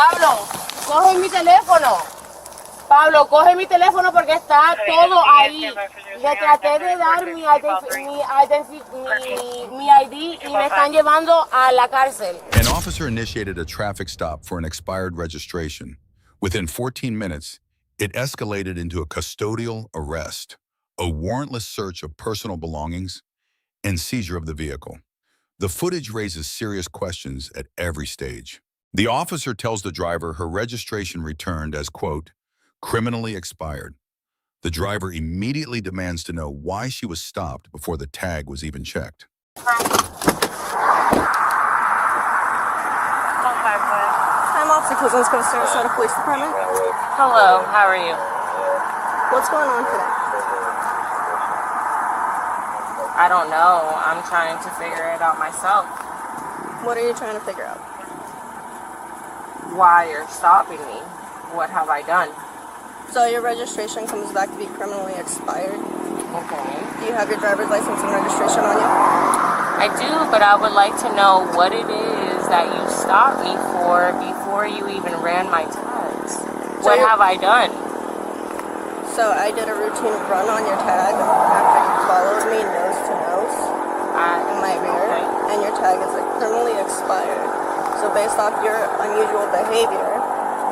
Pablo, coge mi teléfono. Pablo, coge mi teléfono porque está todo ahí. Le traté de dar mi ID y me están llevando a la cárcel. An officer initiated a traffic stop for an expired registration. Within 14 minutes, it escalated into a custodial arrest, a warrantless search of personal belongings, and seizure of the vehicle. The footage raises serious questions at every stage. The officer tells the driver her registration returned as, quote, criminally expired. The driver immediately demands to know why she was stopped before the tag was even checked. I'm Officer Cousins, go to Sarasota Police Department. Hello, how are you? What's going on today? I don't know. I'm trying to figure it out myself. What are you trying to figure out? Why you're stopping me? What have I done? So your registration comes back to be criminally expired. Okay. Do you have your driver's license and registration on you? I do, but I would like to know what it is that you stopped me for before you even ran my tags. What have I done? So I did a routine run on your tag after you followed me nose to nose in my rear, and your tag is criminally expired. So based off your unusual behavior,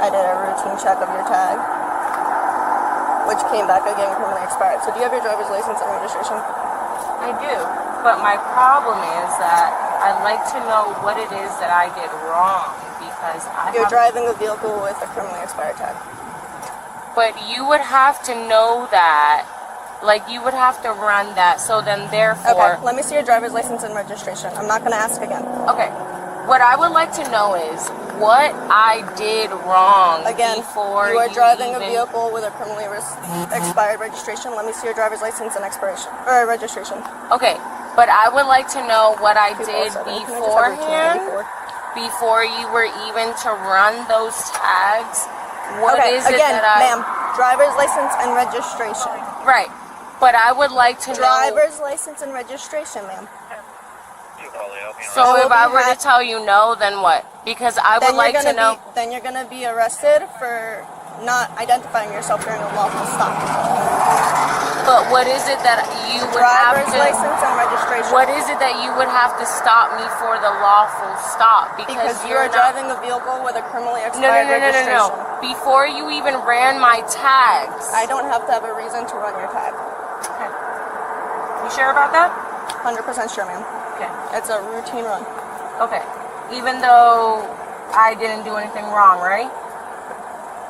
I did a routine check of your tag, which came back again criminally expired. So do you have your driver's license and registration? I do, but my problem is that I'd like to know what it is that I did wrong because You're driving a vehicle with a criminally expired tag. But you would have to know that, like you would have to run that, so then therefore... Okay, let me see your driver's license and registration. I'm not going to ask again. Okay, what I would like to know is what I did wrong before you are driving a vehicle with a criminally expired registration. Let me see your driver's license and registration. Okay, but I would like to know what I did beforehand, before you were even to run those tags. What is it that ma'am, driver's license and registration. Right, but I would like to know... Driver's license and registration, ma'am. So if I were to tell you no, then what? Because I would like to know... Then you're going to be arrested for not identifying yourself during a lawful stop. But what is it that you would have to... Driver's license and registration. What is it that you would have to stop me for the lawful stop? Because you are driving a vehicle with a criminally expired registration. No. Before you even ran my tags. I don't have to have a reason to run your tag. Okay. You sure about that? 100% sure, ma'am. Okay. It's a routine run. Okay. Even though I didn't do anything wrong, right?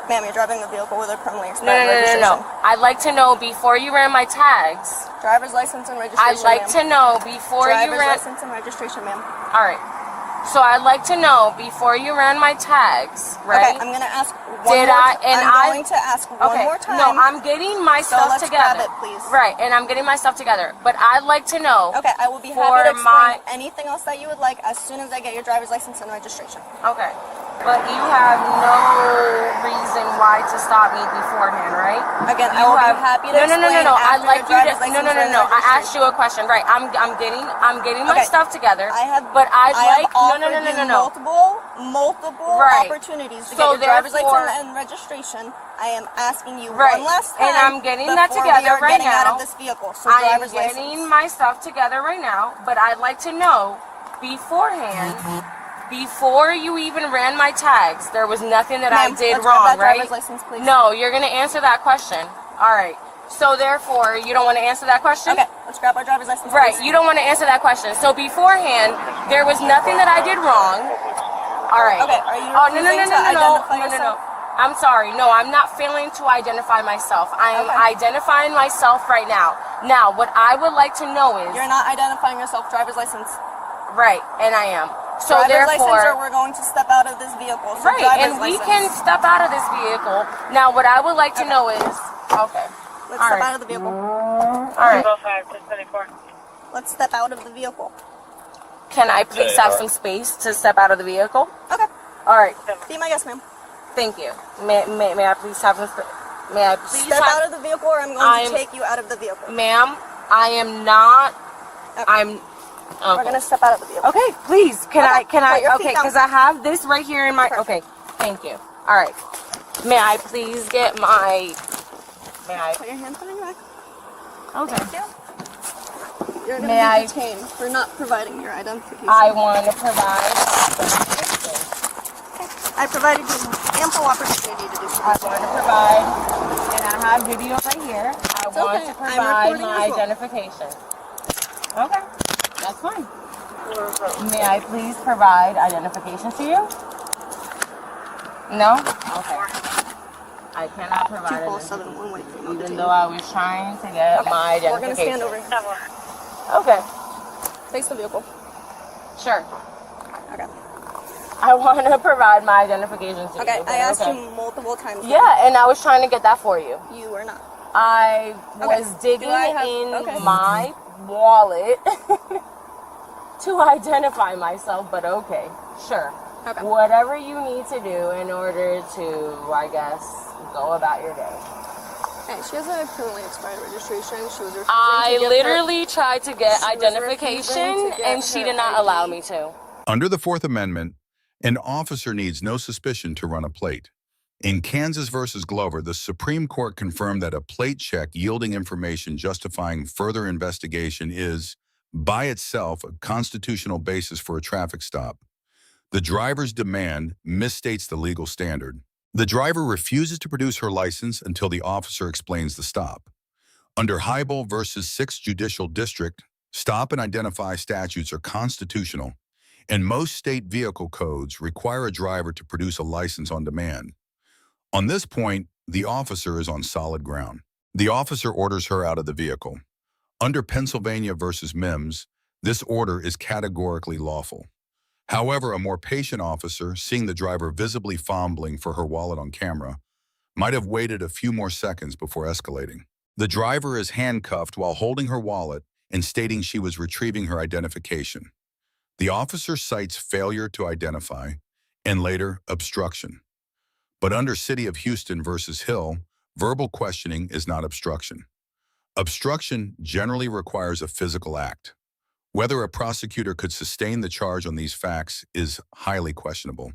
Ma'am, you're driving a vehicle with a criminally expired registration. No. I'd like to know before you ran my tags. Driver's license and registration, I'd like to know before you ran... Driver's license and registration, ma'am. All right. So I'd like to know before you ran my tags, right? Okay, I'm going to ask one more time. I'm going to ask one more time. No, I'm getting my stuff together. Grab it, please. Right, and I'm getting my stuff together. But I'd like to know... Okay, I will be happy to explain anything else that you would like as soon as I get your driver's license and registration. Okay. But you have no reason why to stop me beforehand, right? Again, I will be happy to explain I'd like you to... No. I asked you a question. Right, I'm getting my stuff together. I'd multiple opportunities to get your driver's license and registration. I am asking you one last time. And I'm getting that together right now. Out of this vehicle. So I am getting my stuff together right now, but I'd like to know beforehand, before you even ran my tags, there was nothing that I did wrong, right? Driver's license, please. No, you're going to answer that question. All right. So therefore, you don't want to answer that question? Okay, let's grab our driver's license. Right, please. you don't want to answer that question. So beforehand, there was nothing that I did wrong. All right. Okay, are you refusing to identify yourself? I'm sorry. No, I'm not failing to identify myself. I am identifying myself right now. Now, what I would like to know is... You're not identifying yourself. Driver's license. Right, and I am. So driver's therefore... license or we're going to step out of this vehicle. So right, and we can step out of this vehicle. Now, what I would like to know is... Okay. Let's step out of the vehicle. All right. Let's step out of the vehicle. Can I please have some space to step out of the vehicle? Okay. All right. Be my guest, ma'am. Thank you. May I please have some space? May I please step out of the vehicle or I'm going to take you out of the vehicle? Ma'am, I am not... Okay. We're going to step out of the vehicle. Okay, please. Can I... Okay, Okay, because I have this right here in my... Okay. Thank you. All right. May I please get my... May I... Put your hands on your back. Okay. Thank you. You're going to be detained for not providing your identification. I want to provide... I provided you ample opportunity to do so. I want to provide, and I have video right here. I want to provide my identification. Okay, that's fine. May I please provide identification to you? No? Okay. I cannot provide it. Even though I was trying to get my identification. We're going to stand over here. Okay. Face the vehicle. Sure. Okay. I want to provide my identification to you. Okay, I asked you multiple times. Yeah, and I was trying to get that for you. You were not. I was digging in my wallet to identify myself, but okay, sure. Okay. Whatever you need to do in order to, I guess, go about your day. Hey, she has a currently expired registration. She was refusing I to literally tried to get identification, and she did not allow me to. Under the Fourth Amendment, an officer needs no suspicion to run a plate. In Kansas versus Glover, the Supreme Court confirmed that a plate check yielding information justifying further investigation is, by itself, a constitutional basis for a traffic stop. The driver's demand misstates the legal standard. The driver refuses to produce her license until the officer explains the stop. Under Hiibel versus 6th Judicial District, stop and identify statutes are constitutional, and most state vehicle codes require a driver to produce a license on demand. On this point, the officer is on solid ground. The officer orders her out of the vehicle. Under Pennsylvania versus Mimms, this order is categorically lawful. However, a more patient officer, seeing the driver visibly fumbling for her wallet on camera, might have waited a few more seconds before escalating. The driver is handcuffed while holding her wallet and stating she was retrieving her identification. The officer cites failure to identify and later obstruction. But under City of Houston versus Hill, verbal questioning is not obstruction. Obstruction generally requires a physical act. Whether a prosecutor could sustain the charge on these facts is highly questionable.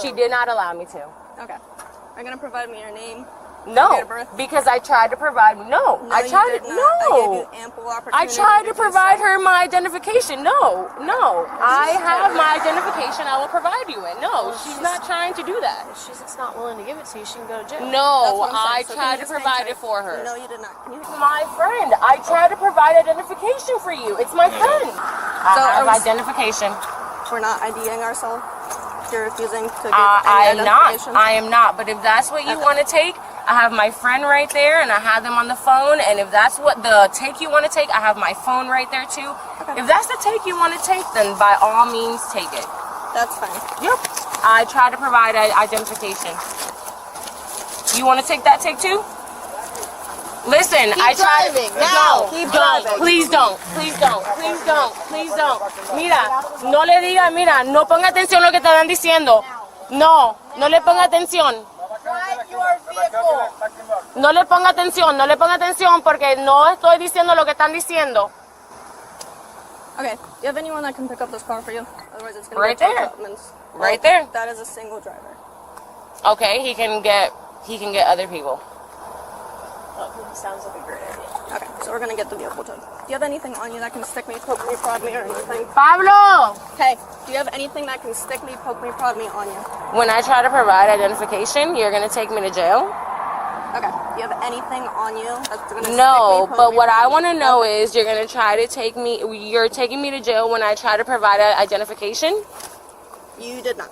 She did not allow me to. Okay. Are you going to provide me your name? No, date of birth? because I tried to provide. No, I tried to. No, I gave you ample opportunity. I tried to provide her my identification. No. I have my identification. I will provide you it. No, she's not trying to do that. If she's not willing to give it to you, she can go to jail. No, I tried to provide it for her. No, you did not. Can you... My friend, I tried to provide identification for you. It's my friend. I have identification. We're not IDing ourselves. You're refusing to give I any am not. identification? I am not. But if that's what you want to take, I have my friend right there, and I have them on the phone. And if that's what the take you want to take, I have my phone right there too. Okay. If that's the take you want to take, then by all means take it. That's fine. Yep. I try to provide identification. You want to take that take too? Listen, I tried. No, don't. Please don't. Please don't. Please don't. Please don't. Mira, no le diga, mira, no ponga atención a lo que te están diciendo. No le ponga atención. No le ponga atención porque no estoy diciendo lo que están diciendo. Okay, do you have anyone that can pick up this car for you? Otherwise it's going to Right be there. Well, Right there. That is a single driver. Okay, he can get other people. Sounds like a great idea. Okay, so we're going to get the vehicle towed. Do you have anything on you that can stick me, poke me, prod me, or anything? Pablo! Hey, do you have anything that can stick me, poke me, prod me on you? When I try to provide identification, you're going to take me to jail? Okay, do you have anything on you that's going to stick me, No, poke but me, what I prod want to me? know is you're going to try to take me, you're taking me to jail when I try to provide identification? You did not.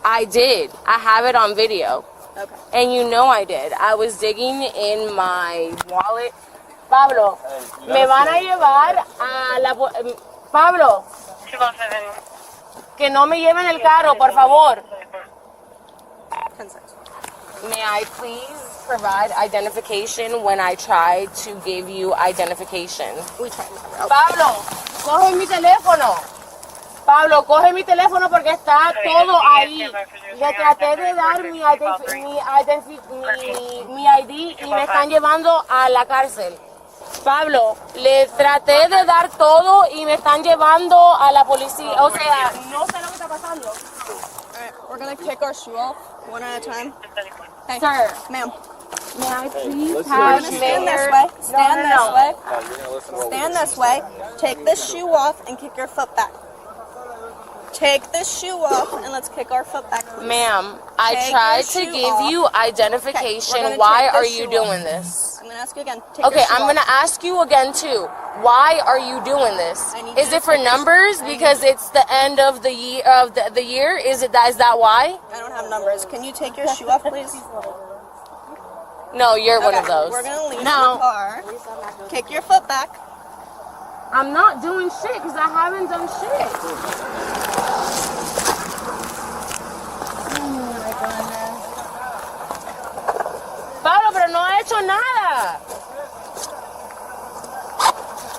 I did. I have it on video. Okay. And you know I did. I was digging in my wallet. Pablo, me van a llevar a la... Pablo, que no me lleven el carro, por favor. 10 seconds. May I please provide identification when I try to give you identification? We tried. Okay. Pablo, coge mi teléfono. Pablo, coge mi teléfono porque está todo ahí. Le traté de dar mi ID y me están llevando a la cárcel. Pablo, le traté de dar todo y me están llevando a la policía. O sea, no sé lo que está pasando. All right. We're gonna kick our shoe off one at a time. Hey, Sir. ma'am. May I please We're have gonna stand this way. Stand this way. Stand this way. Take this shoe off and kick your foot back. Take this shoe off and let's kick our foot back, please. Ma'am, I Take tried your to shoe give off. you identification. Okay, we're gonna Why take are this you shoe doing off. this? I'm gonna ask you again. Take Okay, your shoe I'm off. gonna ask you again too. Why are you doing this? I need Is you it to for take your- numbers? Because it's the end of the year. Is it that? Is that why? I don't have numbers. Can you take your shoe off, please? No, you're one of Okay, those. we're gonna leave No. the car. Kick your foot back. I'm not doing shit because I haven't done shit. Oh my goodness. Pablo, pero no ha hecho nada.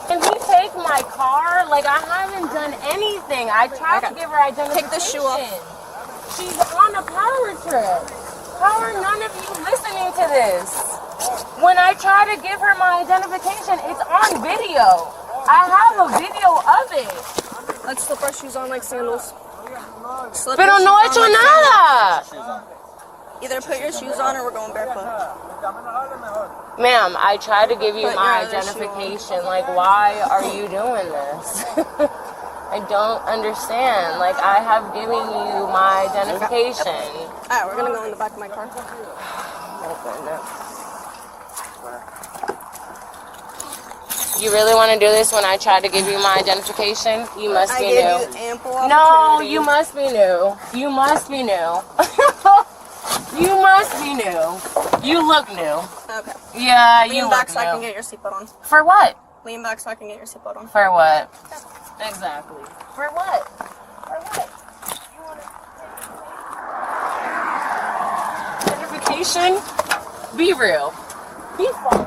Can he take my car? Like, I haven't done anything. I tried to give her identification. Take the shoe off. She's on a power trip. How are none of you listening to this? When I try to give her my identification, it's on video. I have a video of it. Let's slip our shoes on like sandals. Slip Pero your no he shoes hecho on like nada. sandals. Either put your shoes on or we're going barefoot. Ma'am, I tried to give you Put my your other shoe on. identification. Like, why are you doing this? I don't understand. Like, I have given you my identification. Alright, we're gonna go in the back of my car. Oh, goodness. You really want to do this when I tried to give you my identification? You must I be gave new. you ample opportunity. No, you must be new. You must be new. You must be new. You look new. Okay. Yeah, you Lean look back so I can new. get your seatbelt on. For what? Lean back so I can get your seatbelt on. For what? Exactly. For what? For what? Identification? Be real. Be fun.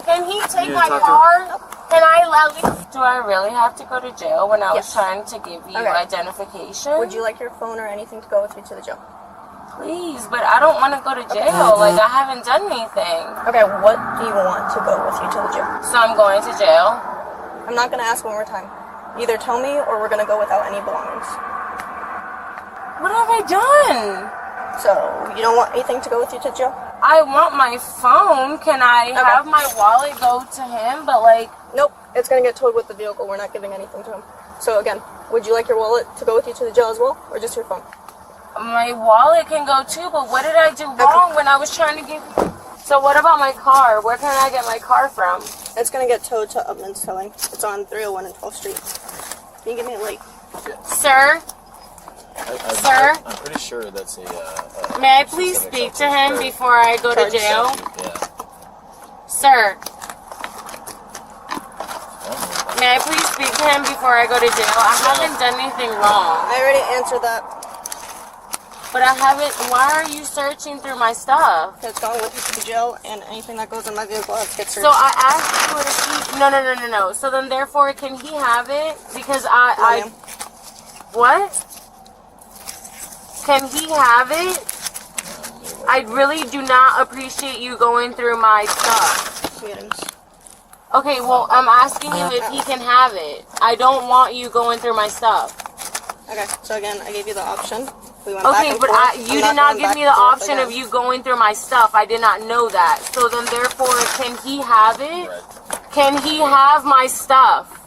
Can he take my car? Can I at least... Do I really have to go to jail when I was Yes. trying to give you Okay. identification? Would you like your phone or anything to go with you to the jail? Please, but I don't want to go to jail. Like, I haven't done anything. Okay, what do you want to go with you to the jail? So I'm going to jail. I'm not gonna ask one more time. Either tell me or we're gonna go without any belongings. What have I done? So, you don't want anything to go with you to jail? I want my phone. Can I have my wallet go to him? But like, Nope, it's gonna get towed with the vehicle. We're not giving anything to him. So again, would you like your wallet to go with you to the jail as well, or just your phone? my wallet can go too. But what did I do wrong when I was trying to give? So what about my car? Where can I get my car from? It's gonna get towed to Upman's Towing. It's on 301 and 12th Street. Can you give me a light? Sir, Sir? I'm pretty sure that's a. may I please speak to him before I go to jail? Yeah. Sir, may I please speak to him before I go to jail? I haven't done anything wrong. I already answered that. But I haven't. Why are you searching through my stuff? It's going with you to the jail, and anything that goes in my vehicle has to get searched. So I asked you if he. No. So then, therefore, can he have it? Because I. ma'am. What? Can he have it? I really do not appreciate you going through my stuff. Meetings. Okay, well, I'm asking you if he can have it. I don't want you going through my stuff. Okay, so again, I gave you the option. We went back Okay, and but forth. you I'm did not going give back me and the forth option of again. you going through my stuff. I did not know that. So then, therefore, can he have it? Can he have my stuff?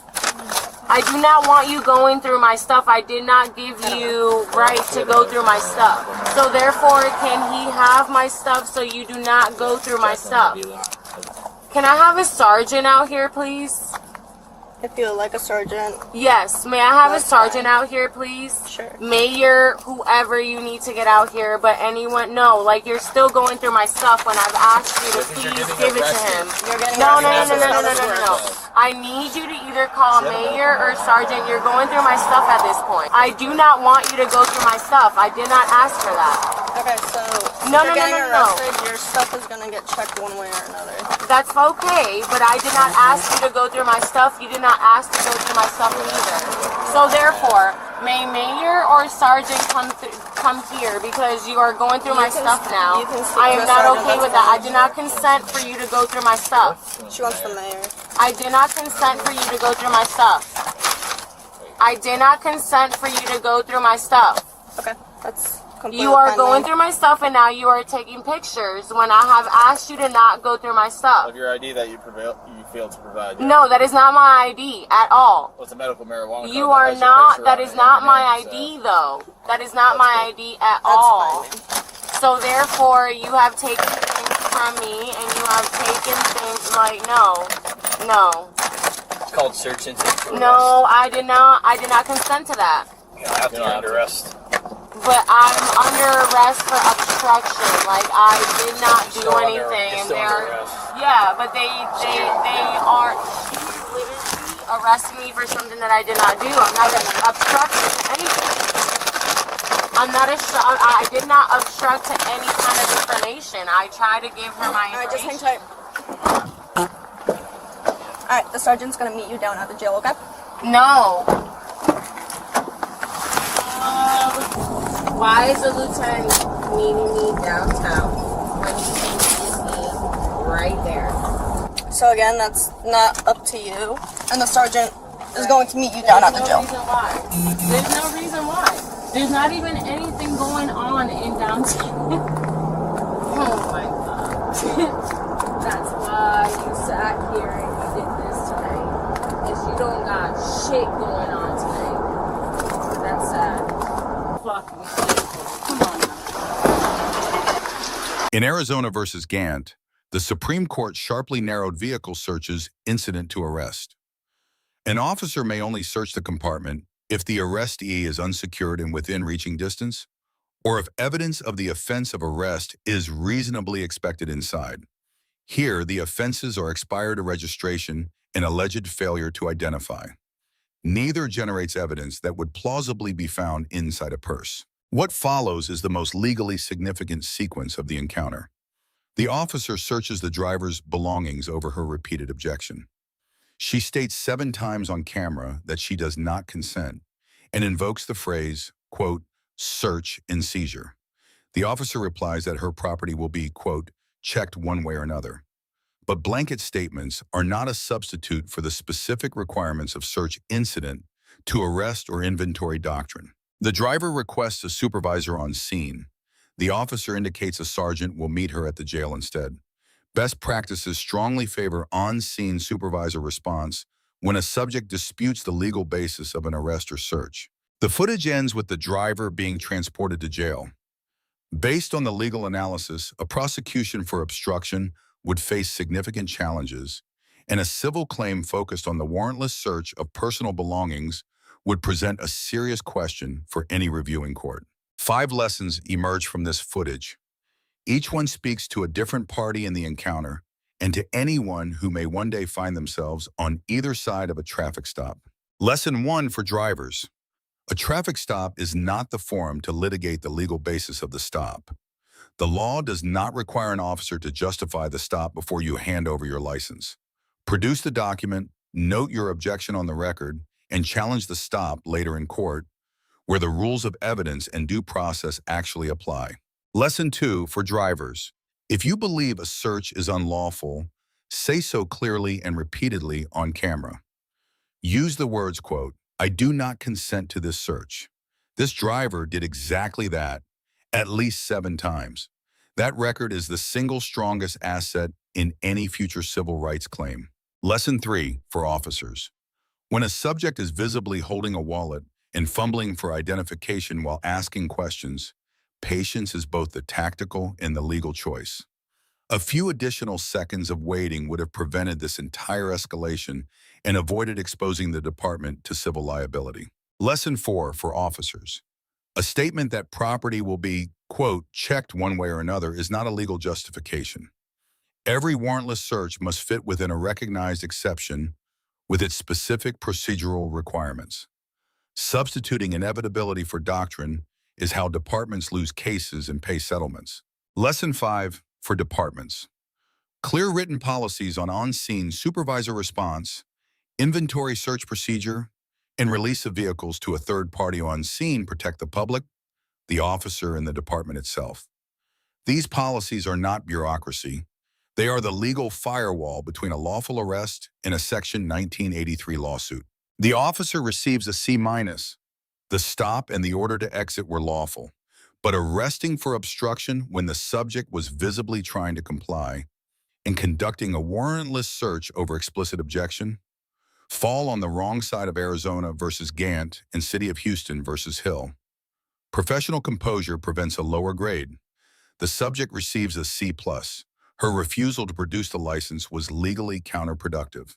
I do not want you going through my stuff. I did not give you right to go through my stuff. So therefore, can he have my stuff so you do not go through my stuff? Can I have a sergeant out here, please? If you like a sergeant, Yes, may I have That's a sergeant fine. out here, please? Sure. Mayor, whoever you need to get out here, but anyone, no, like you're still going through my stuff when I've asked you to please give it to him. you're getting No. arrested. I need you to either call a mayor or sergeant. You're going through my stuff at this point. I do not want you to go through my stuff. I did not ask for that. Okay, so No, if you're no, getting no. arrested, your stuff is gonna get checked one way or another. That's okay, but I did not ask you to go through my stuff. You did not ask to go through my stuff either. So therefore, may mayor or sergeant come here because you are going through my stuff now. you can speak I to am the not sergeant, okay that's with that. I fine. did not consent for you to go through my stuff. She wants the mayor. I did not consent for you to go through my stuff. I did not consent for you to go through my stuff. Okay, that's completely You are fine going then. through my stuff, and now you are taking pictures when I have asked you to not go through my stuff. Of your ID that you failed to provide. Yeah. No, that is not my ID at all. Well, it's a medical marijuana You card are has your not, picture that on is it not and your my name, ID so. though. That is not my That's ID at That's all. fine. So therefore, you have taken things from me, and you have taken things like, no. It's called search incident to arrest. No, I did not consent to that. You don't have to, you're under arrest. But I'm under arrest for obstruction. Like, I did not do Still under- anything. you're And still under they're, arrest. yeah, but they are literally arresting me for something that I did not do. I'm not going to obstruct anything. I did not obstruct to any kind of information. I tried to give her my Alright, just hang information. tight. Alright, the sergeant's gonna meet you down at the jail, okay? No. Why is the lieutenant meeting me downtown when he can meet me right there? So again, that's not up to you. And the sergeant is going to meet you down at the jail. There's no reason why. There's not even anything going on in downtown. Oh my god. That's why you sat here and you did this tonight. Is you don't got shit going on tonight. That's sad. Fucking come on now. In Arizona versus Gant, the Supreme Court sharply narrowed vehicle searches incident to arrest. An officer may only search the compartment if the arrestee is unsecured and within reaching distance, or if evidence of the offense of arrest is reasonably expected inside. Here, the offenses are expired registration and alleged failure to identify. Neither generates evidence that would plausibly be found inside a purse. What follows is the most legally significant sequence of the encounter. The officer searches the driver's belongings over her repeated objection. She states 7 times on camera that she does not consent and invokes the phrase, quote, search and seizure. The officer replies that her property will be, quote, checked one way or another. But blanket statements are not a substitute for the specific requirements of search incident to arrest or inventory doctrine. The driver requests a supervisor on scene. The officer indicates a sergeant will meet her at the jail instead. Best practices strongly favor on-scene supervisor response when a subject disputes the legal basis of an arrest or search. The footage ends with the driver being transported to jail. Based on the legal analysis, a prosecution for obstruction would face significant challenges, and a civil claim focused on the warrantless search of personal belongings would present a serious question for any reviewing court. 5 lessons emerge from this footage. Each one speaks to a different party in the encounter and to anyone who may one day find themselves on either side of a traffic stop. Lesson 1 for drivers. A traffic stop is not the forum to litigate the legal basis of the stop. The law does not require an officer to justify the stop before you hand over your license. Produce the document, note your objection on the record, and challenge the stop later in court, where the rules of evidence and due process actually apply. Lesson 2 for drivers. If you believe a search is unlawful, say so clearly and repeatedly on camera. Use the words, quote, I do not consent to this search. This driver did exactly that at least 7 times. That record is the single strongest asset in any future civil rights claim. Lesson 3 for officers. When a subject is visibly holding a wallet and fumbling for identification while asking questions, patience is both the tactical and the legal choice. A few additional seconds of waiting would have prevented this entire escalation and avoided exposing the department to civil liability. Lesson 4 for officers. A statement that property will be, quote, checked one way or another is not a legal justification. Every warrantless search must fit within a recognized exception with its specific procedural requirements. Substituting inevitability for doctrine is how departments lose cases and pay settlements. Lesson 5 for departments. Clear written policies on-scene supervisor response, inventory search procedure, and release of vehicles to a third party on scene protect the public, the officer, and the department itself. These policies are not bureaucracy. They are the legal firewall between a lawful arrest and a Section 1983 lawsuit. The officer receives a C-. The stop and the order to exit were lawful, but arresting for obstruction when the subject was visibly trying to comply and conducting a warrantless search over explicit objection fall on the wrong side of Arizona versus Gant and City of Houston versus Hill. Professional composure prevents a lower grade. The subject receives a C+. Her refusal to produce the license was legally counterproductive,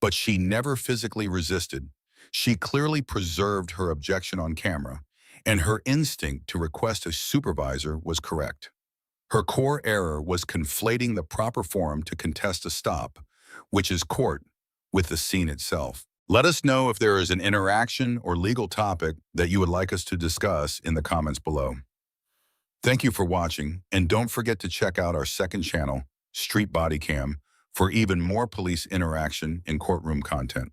but she never physically resisted. She clearly preserved her objection on camera, and her instinct to request a supervisor was correct. Her core error was conflating the proper forum to contest a stop, which is court, with the scene itself. Let us know if there is an interaction or legal topic that you would like us to discuss in the comments below. Thank you for watching, and don't forget to check out our second channel, Street Bodycam, for even more police interaction and courtroom content.